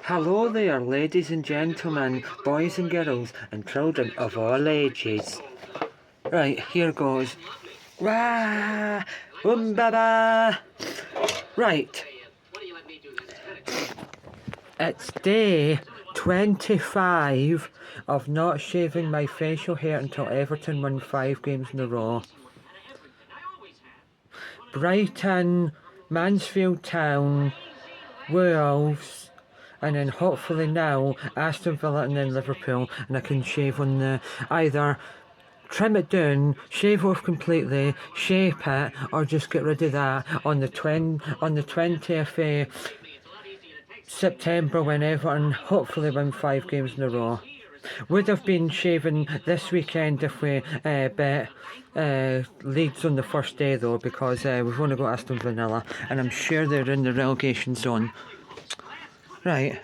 Hello there, ladies and gentlemen, boys and girls, and children of all ages. Right, here goes. Wah! Baba! Right, it's day 25 of not shaving my facial hair until Everton won 5 games in a row. Brighton, Mansfield Town, Wolves, and then hopefully now Aston Villa and then Liverpool, and I can shave on the either trim it down, shave off completely, shape it, or just get rid of that on the 20th September when Everton hopefully win 5 games in a row. Would have been shaving this weekend if we bet Leeds on the first day though, because we've only got Aston Villa and I'm sure they're in the relegation zone. Right,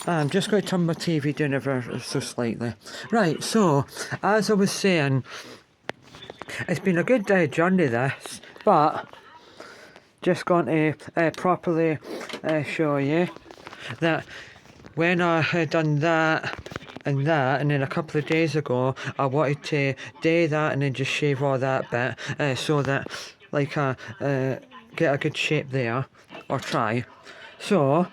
I'm just going to turn my TV down ever so slightly. Right, so, as I was saying, it's been a good journey this, but just going to properly show you that when I had done that, and then a couple of days ago, I wanted to do that and then just shave all that bit, so that, like, I get a good shape there, or try. So,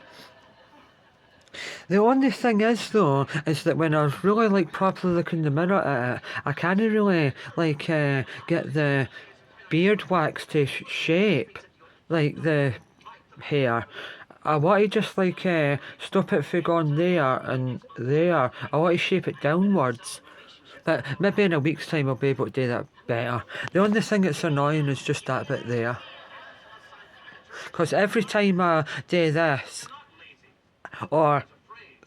the only thing is though, is that when I really like properly look in the mirror at it, I can't really like get the beard wax to shape like the hair. I want to just like stop it from going there and there. I want to shape it downwards. But maybe in a week's time I'll be able to do that better. The only thing that's annoying is just that bit there. Because every time I do this, or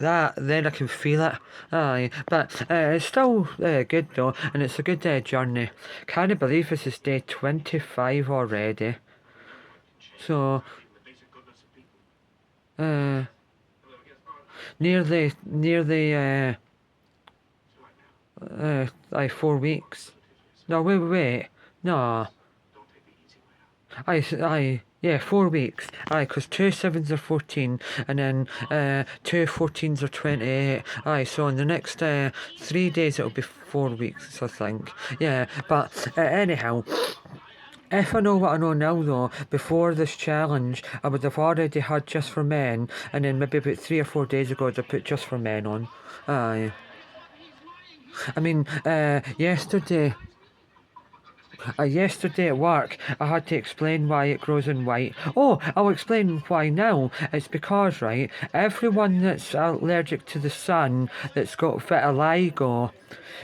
that, then I can feel it. Aye, but it's still good though, and it's a good journey. Can't believe this is day 25 already. So, nearly, like 4 weeks. No, wait. No. Yeah, 4 weeks. Aye, because 2 sevens are 14, and then 2 14s are 28. Aye, so in the next 3 days it'll be 4 weeks, I think. Yeah, but anyhow. If I know what I know now though, before this challenge, I would have already had Just for Men, and then maybe about 3 or 4 days ago I'd have put Just for Men on. Aye. I mean, yesterday at work, I had to explain why it grows in white. Oh, I'll explain why now. It's because, right, everyone that's allergic to the sun, that's got vitiligo,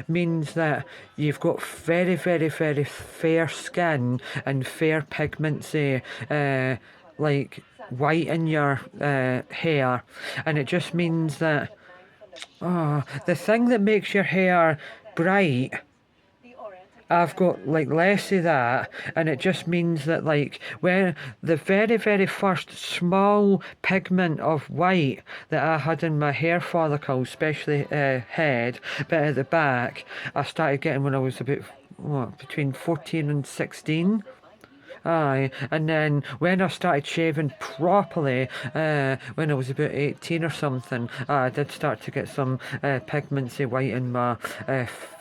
means that you've got very, very, very fair skin and fair pigments, like white in your hair. And it just means that, the thing that makes your hair bright, I've got like less of that, and it just means that like when the very, very first small pigment of white that I had in my hair follicles, especially head, but at the back, I started getting when I was about between 14 and 16. Aye, and then when I started shaving properly, when I was about 18 or something, I did start to get some pigmenty white in my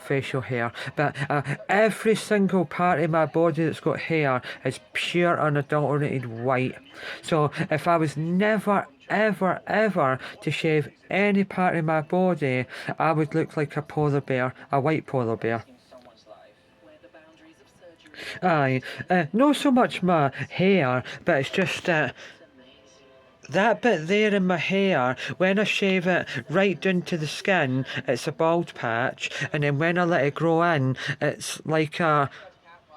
facial hair. But every single part of my body that's got hair is pure unadulterated white. So if I was never ever to shave any part of my body, I would look like a polar bear, a white polar bear. Aye, not so much my hair, but it's just that bit there in my hair, when I shave it right down to the skin, it's a bald patch, and then when I let it grow in, it's like a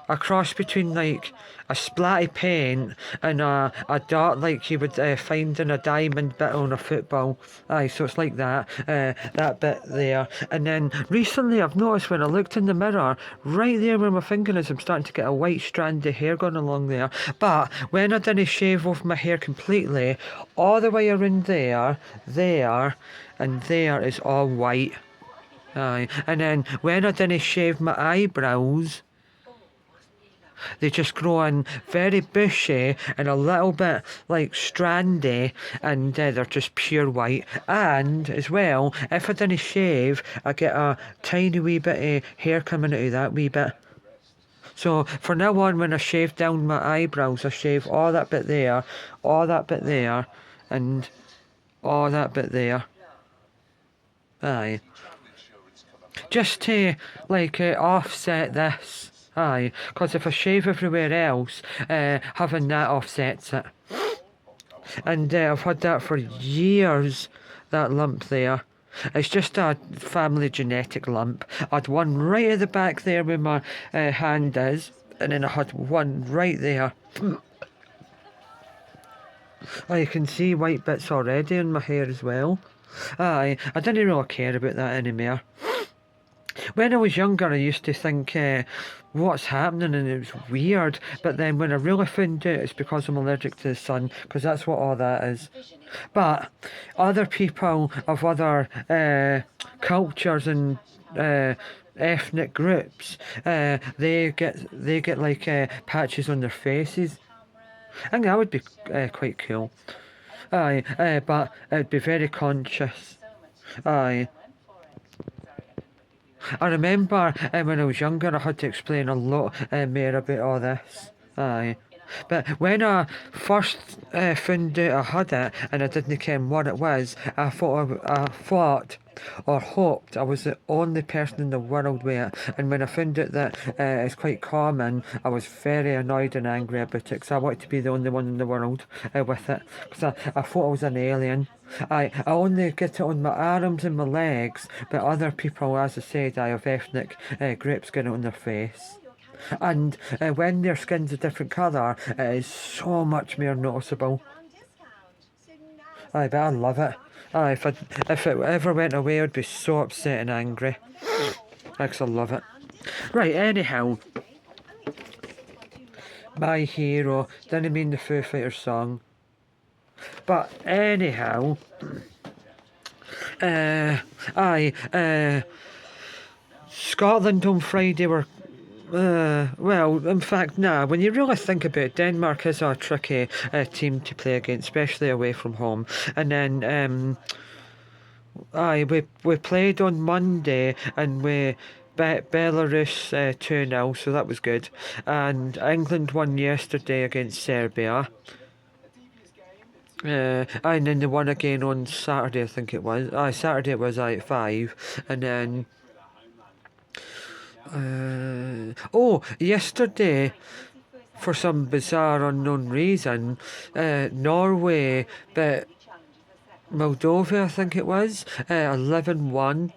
cross between like a splatty paint and a dot like you would find in a diamond bit on a football. Aye, so it's like that, that bit there. And then recently I've noticed when I looked in the mirror, right there where my finger is, I'm starting to get a white strand of hair going along there. But when I didn't shave off my hair completely, all the way around there, and there is all white. Aye, and then when I didn't shave my eyebrows, They just grow in very bushy and a little bit like strandy, and they're just pure white. And as well, if I didn't shave, I get a tiny wee bit of hair coming out of that wee bit. So from now on, when I shave down my eyebrows, I shave all that bit there, all that bit there, and all that bit there. Aye. Just to like offset this. Aye, because if I shave everywhere else, having that offsets it. And I've had that for years, that lump there. It's just a family genetic lump. I had one right at the back there where my hand is, and then I had one right there. Oh, you can see white bits already in my hair as well. Aye, I didn't really care about that anymore. When I was younger, I used to think, what's happening, and it was weird. But then when I really found out it's because I'm allergic to the sun, because that's what all that is. But other people of other cultures and ethnic groups, they get like patches on their faces. I think that would be quite cool. Aye, but it'd be very conscious. Aye. I remember when I was younger, I had to explain a lot more about all this. Aye. But when I first found out I had it and I didn't know what it was, I thought or hoped I was the only person in the world with it. And when I found out that it's quite common, I was very annoyed and angry about it because I wanted to be the only one in the world with it. Because I thought I was an alien. I only get it on my arms and my legs, but other people, as I said, I have ethnic groups get it on their face. And when their skin's a different colour, it is so much more noticeable. Aye, but I love it. Aye, if it ever went away, I'd be so upset and angry. Because I love it. Right, anyhow. My Hero, didn't mean the Foo Fighters song. But anyhow, Scotland on Friday were, well, in fact, nah, when you really think about it, Denmark is a tricky team to play against, especially away from home. And then, we played on Monday and we bet Belarus 2-0, so that was good. And England won yesterday against Serbia. And then they won again on Saturday, I think it was. Saturday it was at 5. And then yesterday, for some bizarre unknown reason, Norway but Moldova, I think it was, 11-1.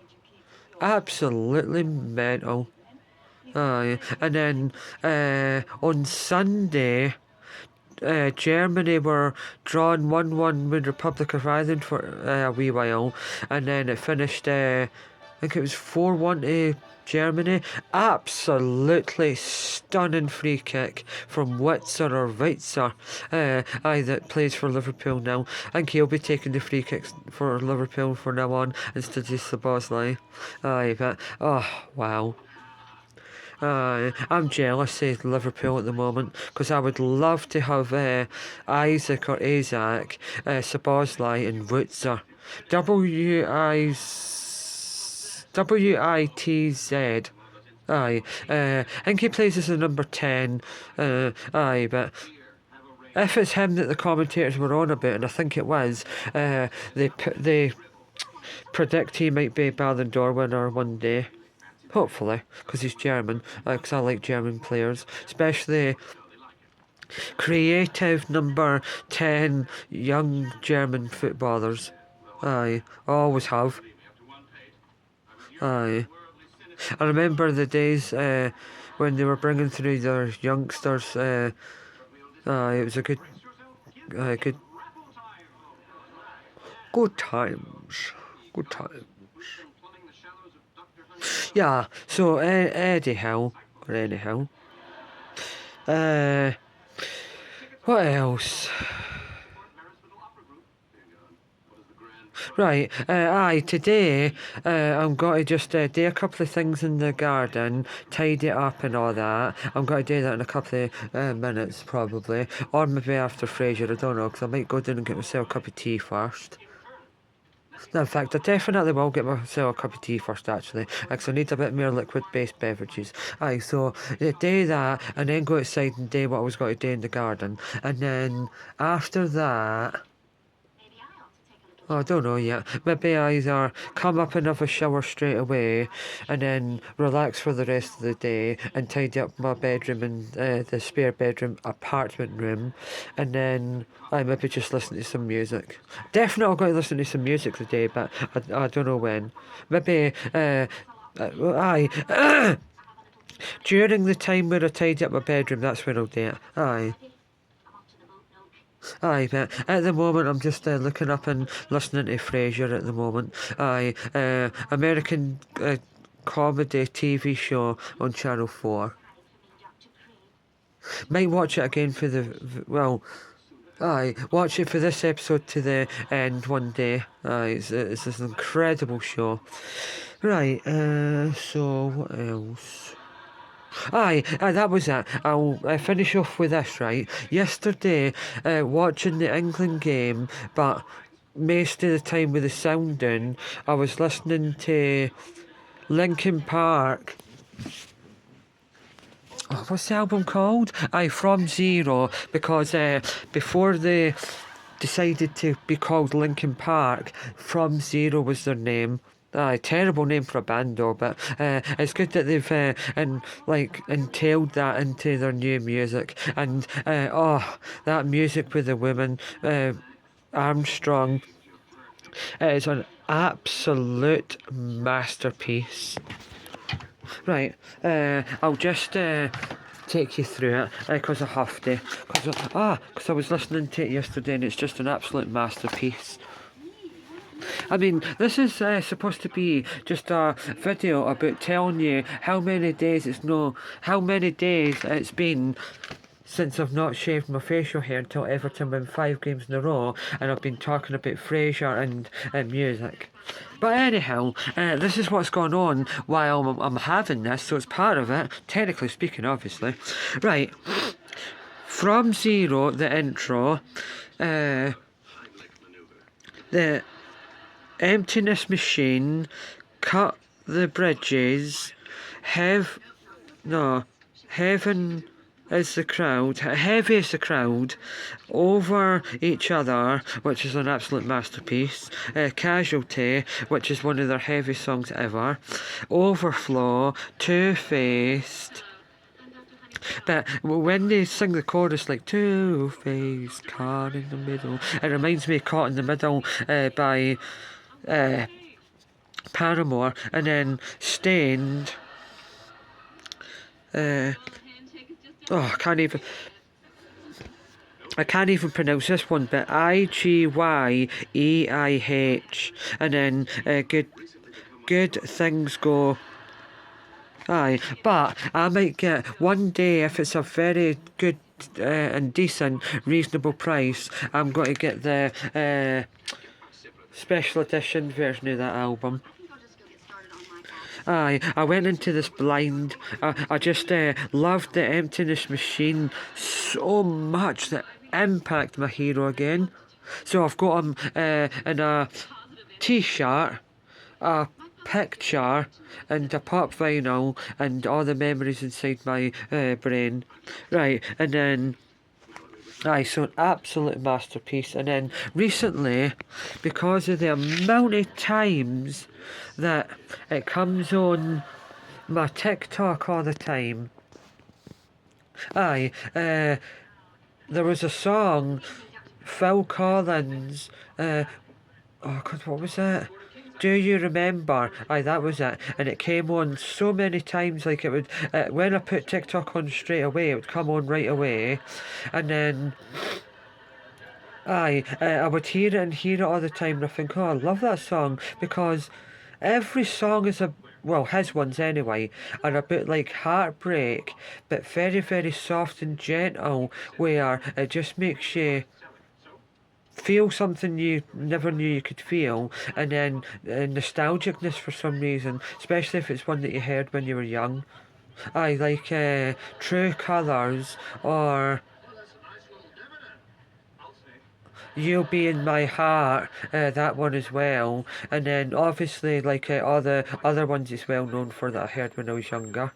Absolutely mental. And then on Sunday, Germany were drawn 1-1 with Republic of Ireland for a wee while, and then it finished, I think it was 4-1 to Germany. Absolutely stunning free kick from Witzer, that plays for Liverpool now. I think he'll be taking the free kicks for Liverpool from now on instead of Szoboszlai. But oh wow. I'm jealous of Liverpool at the moment because I would love to have Isaac or Isaac, Szoboszlai and Witzer. WITZ. I think he plays as a number 10. But if it's him that the commentators were on about, and I think it was, they predict he might be Ballon d'Or winner one day. Hopefully, because he's German, because I like German players, especially creative number 10 young German footballers. Aye, always have. Aye. I remember the days when they were bringing through their youngsters. It was a good times. Good times. Yeah, so anyhow, what else? Right, today I'm going to just do a couple of things in the garden, tidy it up and all that. I'm going to do that in a couple of minutes probably, or maybe after Fraser, I don't know, because I might go down and get myself a cup of tea first. No, in fact, I definitely will get myself a cup of tea first, actually, because I need a bit more liquid-based beverages. So do that, and then go outside and do what I was going to do in the garden. And then after that, oh, I don't know yet. Maybe I either come up and have a shower straight away and then relax for the rest of the day and tidy up my bedroom and the spare bedroom apartment room, and then I maybe just listen to some music. Definitely I'm going to listen to some music today, but I don't know when. Maybe, aye, during the time where I tidy up my bedroom, that's when I'll do it. Aye. Aye, but at the moment I'm just looking up and listening to Frasier at the moment. Aye, American comedy TV show on Channel 4. Might watch it again for well, aye, watch it for this episode to the end one day. Aye, it's an incredible show. Right, so what else? That was it. I'll finish off with this, right? Yesterday, watching the England game, but most of the time with the sound in, I was listening to Linkin Park. Oh, what's the album called? From Zero, because before they decided to be called Linkin Park, From Zero was their name. Terrible name for a band though, but it's good that they've entailed that into their new music. And that music with the women, Armstrong, is an absolute masterpiece. Right, I'll just take you through it because I have to. Because I was listening to it yesterday and it's just an absolute masterpiece. I mean, this is supposed to be just a video about telling you how many days it's been since I've not shaved my facial hair until Everton win 5 games in a row, and I've been talking about Frasier and music. But anyhow, this is what's going on while I'm having this, so it's part of it, technically speaking, obviously. Right, From Zero, the intro, the emptiness machine, cut the bridges, heaven is the crowd, heavy is the crowd, over each other, which is an absolute masterpiece, casualty, which is one of their heaviest songs ever, overflow, two-faced. But when they sing the chorus like two-faced, caught in the middle, it reminds me of Caught in the Middle by Paramore, and then Stained. I can't even pronounce this one, but Igyeih, and then good things go. But I might get one day, if it's a very good and decent, reasonable price, I'm going to get the special edition version of that album. I went into this blind. I just loved the Emptiness Machine so much that impact my hero again. So I've got him in a t-shirt, a picture, and a pop vinyl, and all the memories inside my brain. Right, and then so an absolute masterpiece. And then recently, because of the amount of times that it comes on my TikTok all the time, there was a song, Phil Collins, oh God, what was that? Do you remember? That was it. And it came on so many times, like it would, when I put TikTok on straight away, it would come on right away. And then, I would hear it all the time, and I think, oh, I love that song, because every song is his ones anyway, are a bit like heartbreak, but very, very soft and gentle, where it just makes you feel something you never knew you could feel, and then nostalgicness for some reason, especially if it's one that you heard when you were young. I like True Colours or You'll Be in My Heart, that one as well, and then obviously like all the other ones it's well known for that I heard when I was younger.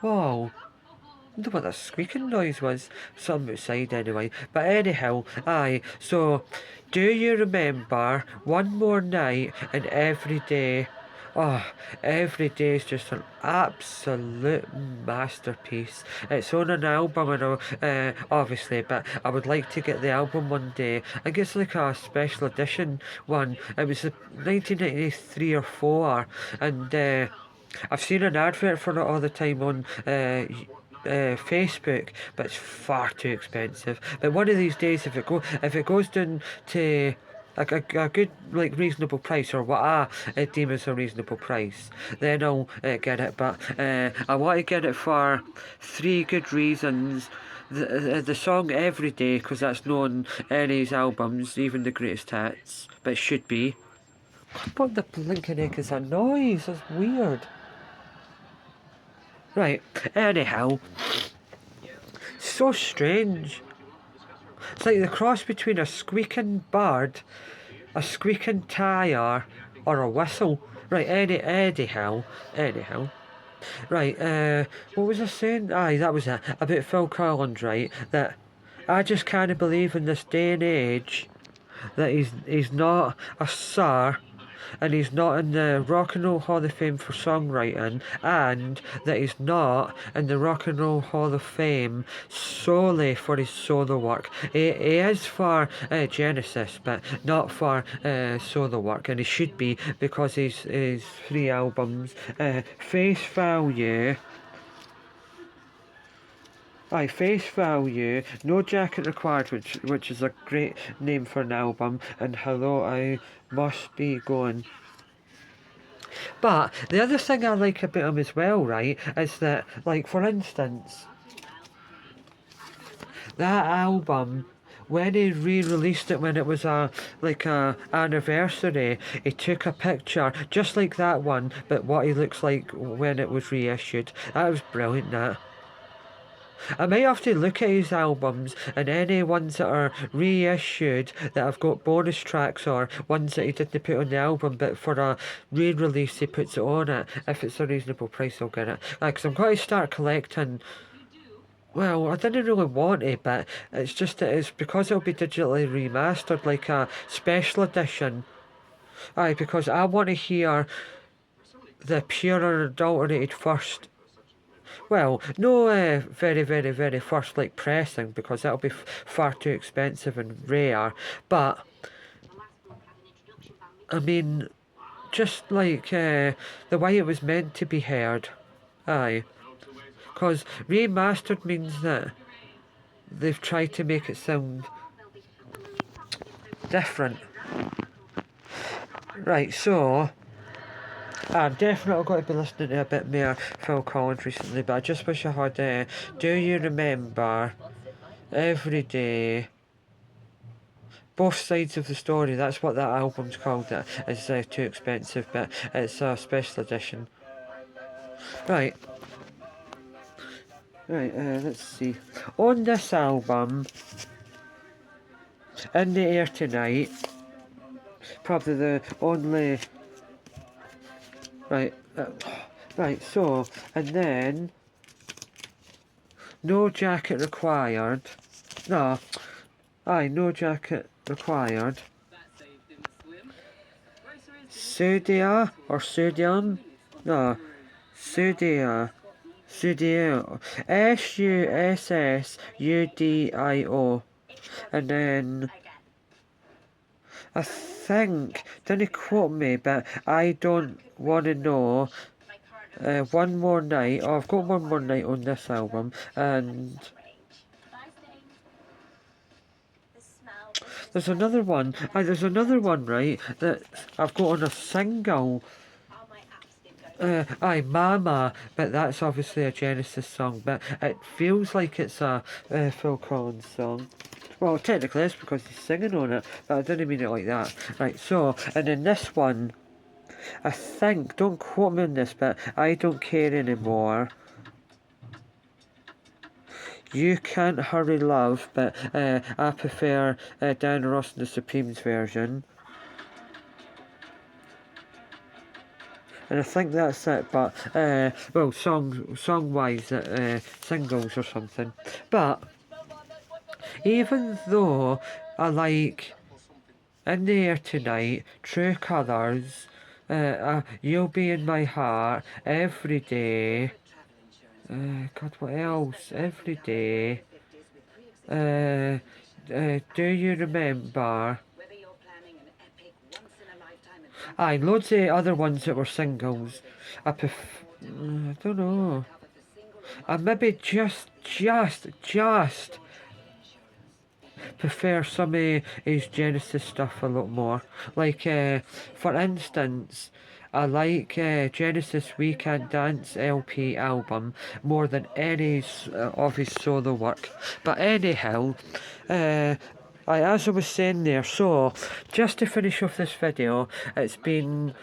Whoa. I wonder what that squeaking noise was. Something outside anyway. But anyhow, aye, so do you remember One More Night and Every Day? Oh, Every Day is just an absolute masterpiece. It's on an album, and obviously, but I would like to get the album one day. I think it's like a special edition one. It was 1993 or 4, and I've seen an advert for it all the time on Facebook, but it's far too expensive. But one of these days, if it goes down to a good like reasonable price, or what I deem as a reasonable price, then I'll get it. But I want to get it for three good reasons. The song Every Day, because that's known in his albums, even the greatest hits, but it should be. What the blinking heck is that noise? That's weird. Right, anyhow, so strange. It's like the cross between a squeaking bird, a squeaking tyre, or a whistle. Right, anyhow. Right, what was I saying? Aye, that was it. About Phil Collins, right? That I just can't believe in this day and age that he's not a star, and he's not in the Rock and Roll Hall of Fame for songwriting, and that he's not in the Rock and Roll Hall of Fame solely for his solo work. He is for Genesis, but not for solo work, and he should be, because his three albums, Face Value. Aye, Face Value, No Jacket Required, which is a great name for an album, and Hello, I Must Be Going. But the other thing I like about him as well, right, is that, like, for instance, that album, when he re-released it, when it was a anniversary, he took a picture just like that one, but what he looks like when it was reissued. That was brilliant. That I might have to look at his albums, and any ones that are reissued that have got bonus tracks, or ones that he didn't put on the album but for a re-release he puts it on it. If it's a reasonable price I'll get it. Because I'm going to start collecting. Well, I didn't really want it, but it's just that it's because it'll be digitally remastered, like a special edition. Aye, because I want to hear the pure unadulterated first. Well, no very, very, very first like pressing, because that'll be far too expensive and rare. But I mean, just like the way it was meant to be heard. Aye, because remastered means that they've tried to make it sound different. Right, so I'm definitely going to be listening to a bit more Phil Collins recently, but I just wish I had Do You Remember, Every Day, Both Sides of the Story. That's what that album's called. It's too expensive, but it's a special edition. Right, let's see. On this album, In the Air Tonight, probably the only. Right, so, and then No Jacket Required. No, No Jacket Required. Sudia or Sudium? No, Sudia. Sudio. Sussudio. And then I think, don't quote me, but I Don't Wanna Know, One More Night. Oh, I've got One More Night on this album, and there's another one, right, that I've got on a single. Mama, but that's obviously a Genesis song, but it feels like it's a Phil Collins song. Well, technically it's because he's singing on it, but I didn't mean it like that. Right, so, and in this one, I think, don't quote me on this, but I don't care anymore. You Can't Hurry Love, but I prefer Diana Ross and the Supremes version. And I think that's it, but, well, song-wise, singles or something. But, even though I like In the Air Tonight, True Colours, You'll Be in My Heart, Every Day, God, what else? Every Day, Do You Remember? Aye, loads of other ones that were singles. I don't know. I maybe just prefer some of his Genesis stuff a lot more. Like, for instance, I like Genesis We Can Dance LP album more than any of his solo work. But anyhow, as I was saying there, so just to finish off this video, it's been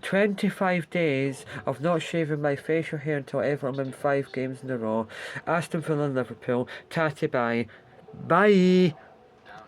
25 days of not shaving my facial hair until Everton win 5 games in a row. Aston Villa and Liverpool. Tatty bye. Bye!